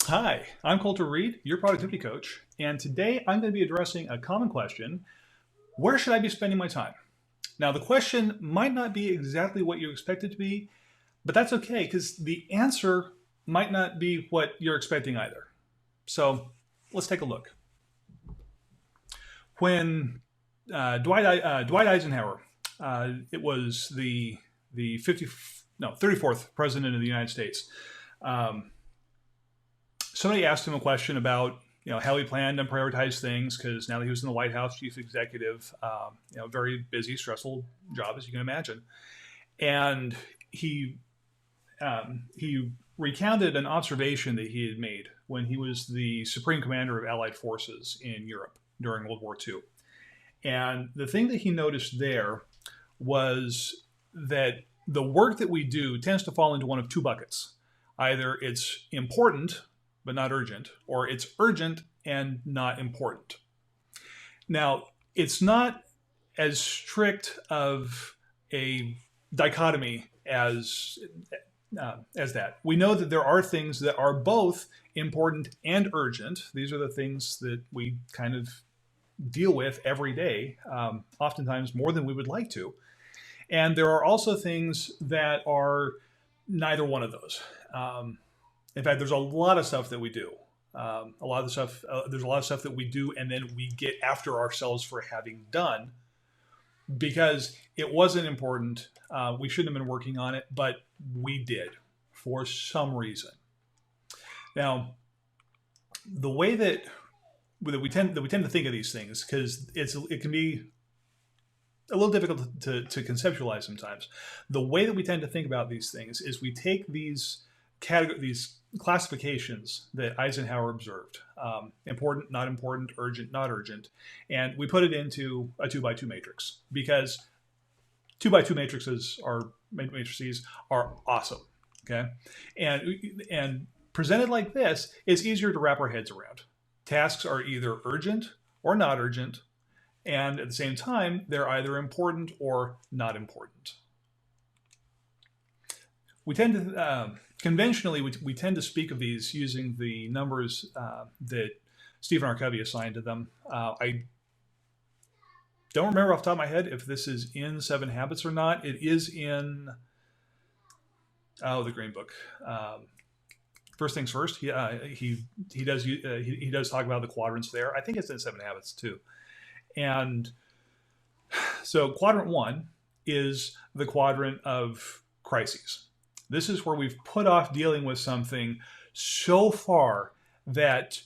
Hi, I'm Coulter Reed, your productivity coach, and today I'm going to be addressing a common question: where should I be spending my time? Now, the question might not be exactly what you expect it to be, but that's okay because the answer might not be what you're expecting either. So let's take a look. When Dwight Eisenhower, it was the 34th president of the United States. Um, Somebody asked him a question about how he planned and prioritize things because now that he was in the White House, chief executive, very busy, stressful job as you can imagine, and he recounted an observation that he had made when he was the supreme commander of Allied forces in Europe during World War II. And the thing that he noticed there was that the work that we do tends to fall into one of two buckets. Either it's important but not urgent, or it's urgent and not important. Now, it's not as strict of a dichotomy as that. We know that there are things that are both important and urgent. These are the things that we kind of deal with every day, oftentimes more than we would like to. And there are also things that are neither one of those. In fact, there's a lot of stuff that we do. There's a lot of stuff that we do and then we get after ourselves for having done because it wasn't important. We shouldn't have been working on it, but we did for some reason. Now, the way that we tend to think of these things, because it can be a little difficult to conceptualize sometimes. The way that we tend to think about these things is we take these classifications that Eisenhower observed: important, not important, urgent, not urgent, and we put it into a 2x2 matrix because 2x2 matrices are awesome. Okay, and presented like this, it's easier to wrap our heads around. Tasks are either urgent or not urgent, and at the same time, they're either important or not important. We tend to conventionally, we tend to speak of these using the numbers that Stephen R. Covey assigned to them. I don't remember off the top of my head if this is in Seven Habits or not. It is in the Green Book. First things first. He does talk about the quadrants there. I think it's in Seven Habits too. And so quadrant one is the quadrant of crises. This is where we've put off dealing with something so far that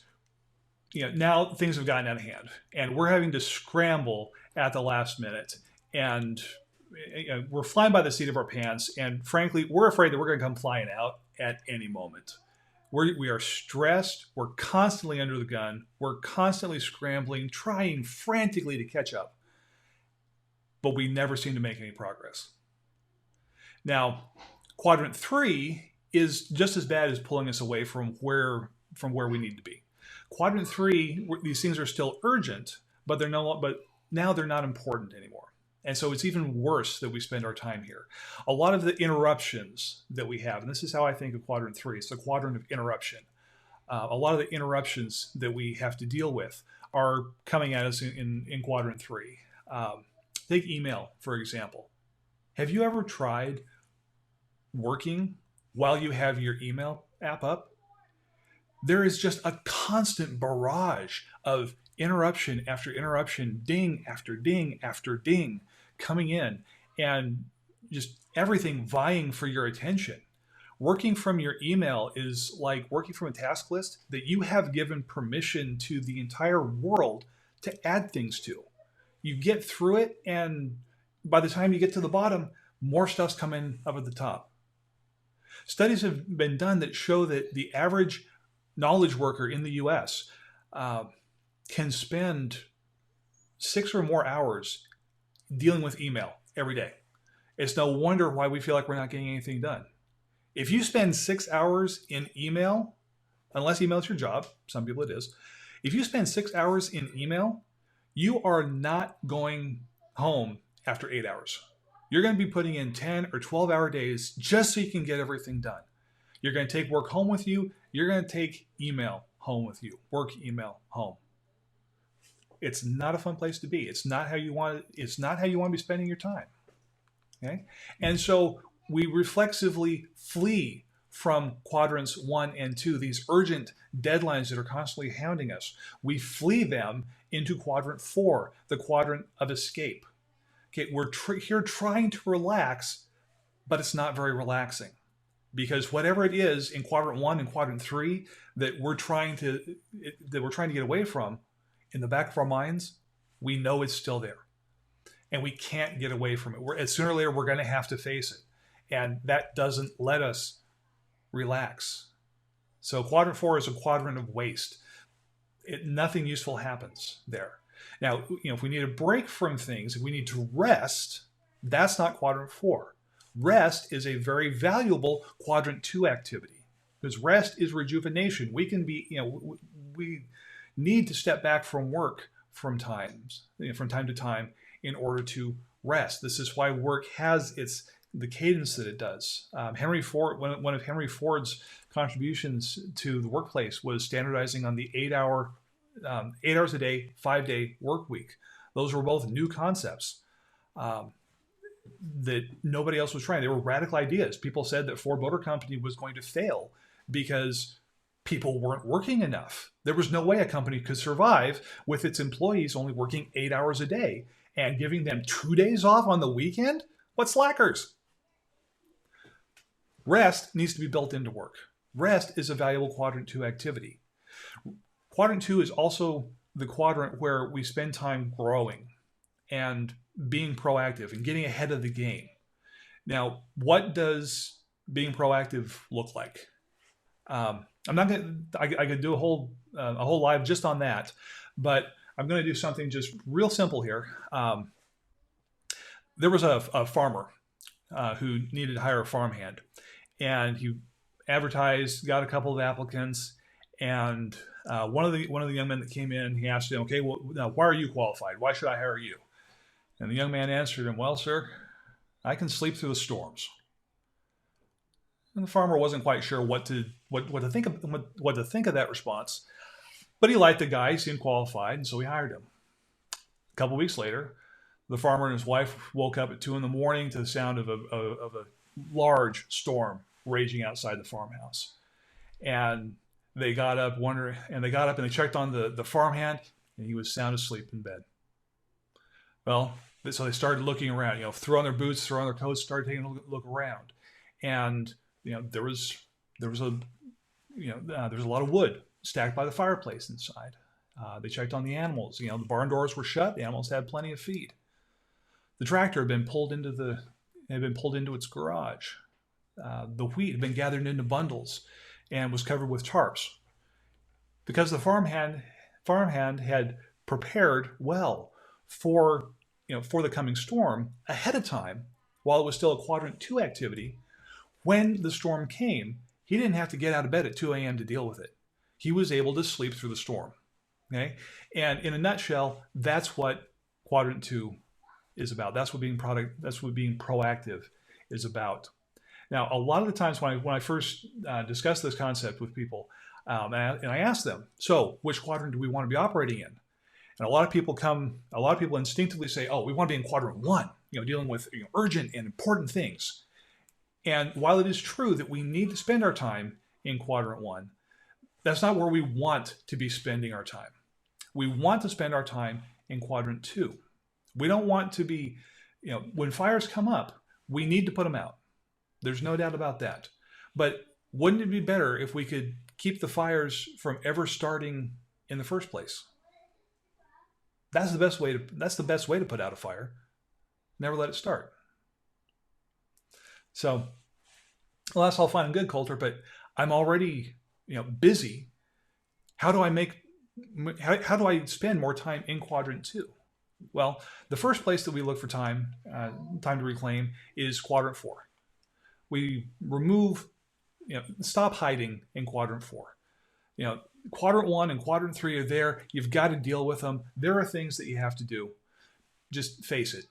now things have gotten out of hand and we're having to scramble at the last minute, and we're flying by the seat of our pants, and frankly we're afraid that we're going to come flying out at any moment. We are stressed, we're constantly under the gun, we're constantly scrambling, trying frantically to catch up, but we never seem to make any progress. Now, Quadrant 3 is just as bad as pulling us away from where we need to be. Quadrant 3, these things are still urgent, but now they're not important anymore. And so it's even worse that we spend our time here. A lot of the interruptions that we have, and this is how I think of Quadrant 3, it's the quadrant of interruption. A lot of the interruptions that we have to deal with are coming at us in Quadrant 3. Take email, for example. Have you ever tried working while you have your email app up? There is just a constant barrage of interruption after interruption, ding after ding after ding coming in, and just everything vying for your attention. Working from your email is like working from a task list that you have given permission to the entire world to add things to. You get through it, and by the time you get to the bottom, more stuff's coming up at the top. Studies have been done that show that the average knowledge worker in the US can spend 6 or more hours dealing with email every day. It's no wonder why we feel like we're not getting anything done. If you spend 6 hours in email, unless email is your job, some people it is, if you spend 6 hours in email, you are not going home after 8 hours. You're going to be putting in 10 or 12-hour days just so you can get everything done. You're going to take work home with you. You're going to take email home with you. Work email home. It's not a fun place to be. It's not how you want. It's not how you want to be spending your time. Okay, and so we reflexively flee from quadrants 1 and 2, these urgent deadlines that are constantly hounding us. We flee them into quadrant 4, the quadrant of escape. Okay, we're here trying to relax, but it's not very relaxing, because whatever it is in quadrant 1 and quadrant 3 that we're trying to get away from, in the back of our minds, we know it's still there, and we can't get away from it. Sooner or later, we're going to have to face it, and that doesn't let us relax. So quadrant 4 is a quadrant of waste. Nothing useful happens there. Now, if we need a break from things, if we need to rest, that's not quadrant 4. Rest is a very valuable quadrant 2 activity, because rest is rejuvenation. We can be, we need to step back from work from time to time in order to rest. This is why work has the cadence that it does. Henry Ford, one of Henry Ford's contributions to the workplace was standardizing on the 8 hours a day, 5-day work week. Those were both new concepts that nobody else was trying. They were radical ideas. People said that Ford Motor Company was going to fail because people weren't working enough. There was no way a company could survive with its employees only working 8 hours a day and giving them 2 days off on the weekend. What slackers? Rest needs to be built into work. Rest is a valuable quadrant 2 activity. Quadrant 2 is also the quadrant where we spend time growing and being proactive and getting ahead of the game. Now, what does being proactive look like? I could do a whole live just on that, but I'm going to do something just real simple here. There was a farmer who needed to hire a farmhand, and he advertised, got a couple of applicants, and one of the young men that came in, he asked him, "Okay, well, now, why are you qualified? Why should I hire you?" And the young man answered him, "Well, sir, I can sleep through the storms." And the farmer wasn't quite sure what to think of that response, but he liked the guy, he seemed qualified, and so he hired him. A couple weeks later, the farmer and his wife woke up at 2 a.m. to the sound of a large storm raging outside the farmhouse, and they got up and they checked on the farmhand, and he was sound asleep in bed. Well, so they started looking around, threw on their boots, threw on their coats, started taking a look around, and there was a lot of wood stacked by the fireplace inside. They checked on the animals. The barn doors were shut. The animals had plenty of feed. The tractor had been pulled into its garage. The wheat had been gathered into bundles and was covered with tarps, because the farmhand had prepared well for the coming storm ahead of time, while it was still a quadrant 2 activity. When the storm came, he didn't have to get out of bed at 2 a.m. to deal with it. He was able to sleep through the storm. Okay, and in a nutshell, that's what quadrant 2 is about. That's what being proactive is about. Now, a lot of the times when I first discuss this concept with people, and I ask them, so which quadrant do we want to be operating in? And a lot of people instinctively say, oh, we want to be in quadrant 1, dealing with urgent and important things. And while it is true that we need to spend our time in quadrant 1, that's not where we want to be spending our time. We want to spend our time in quadrant 2. We don't want to be, when fires come up, we need to put them out. There's no doubt about that. But wouldn't it be better if we could keep the fires from ever starting in the first place? That's the best way to put out a fire. Never let it start. So, well, that's all fine and good, Coulter, but I'm already, busy. How do I spend more time in quadrant 2? Well, the first place that we look for time to reclaim is quadrant 4. We remove, stop hiding in quadrant 4. Quadrant 1 and quadrant 3 are there. You've got to deal with them. There are things that you have to do. Just face it.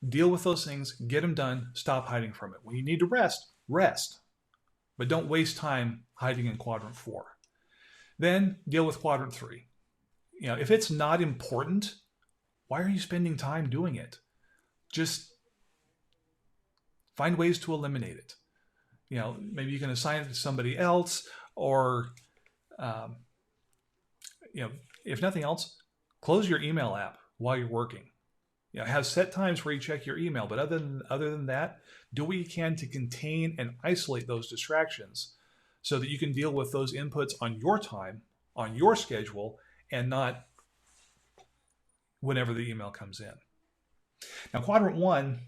Deal with those things. Get them done. Stop hiding from it. When you need to rest, rest. but don't waste time hiding in quadrant 4. Then deal with quadrant 3. If it's not important, why are you spending time doing it? Just find ways to eliminate it. Maybe you can assign it to somebody else, or if nothing else, close your email app while you're working. Have set times where you check your email, but other than that, do what you can to contain and isolate those distractions so that you can deal with those inputs on your time, on your schedule, and not whenever the email comes in. Now, quadrant 1,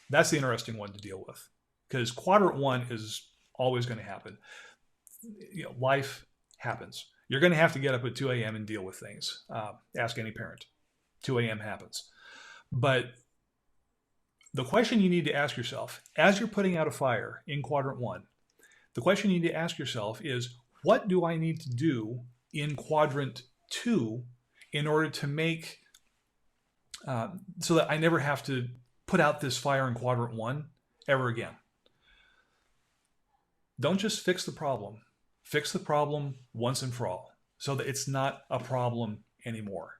that's the interesting one to deal with, because quadrant 1 is always going to happen. Life happens. You're going to have to get up at 2 a.m. and deal with things. Ask any parent. 2 a.m. happens. But the question you need to ask yourself, as you're putting out a fire in quadrant 1, the question you need to ask yourself is, what do I need to do in quadrant 2 in order to make, so that I never have to put out this fire in quadrant 1 ever again? Don't just fix the problem. Fix the problem once and for all so that it's not a problem anymore.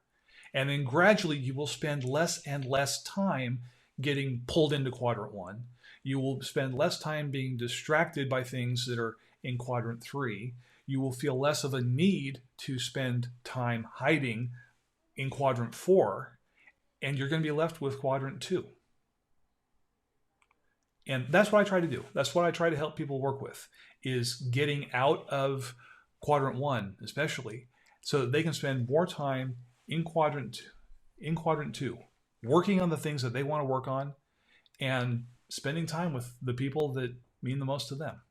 And then gradually you will spend less and less time getting pulled into quadrant 1. You will spend less time being distracted by things that are in quadrant 3. You will feel less of a need to spend time hiding in quadrant 4, and you're going to be left with quadrant 2. And that's what I try to do. That's what I try to help people work with, is getting out of quadrant 1, especially, so that they can spend more time in quadrant 2, working on the things that they want to work on and spending time with the people that mean the most to them.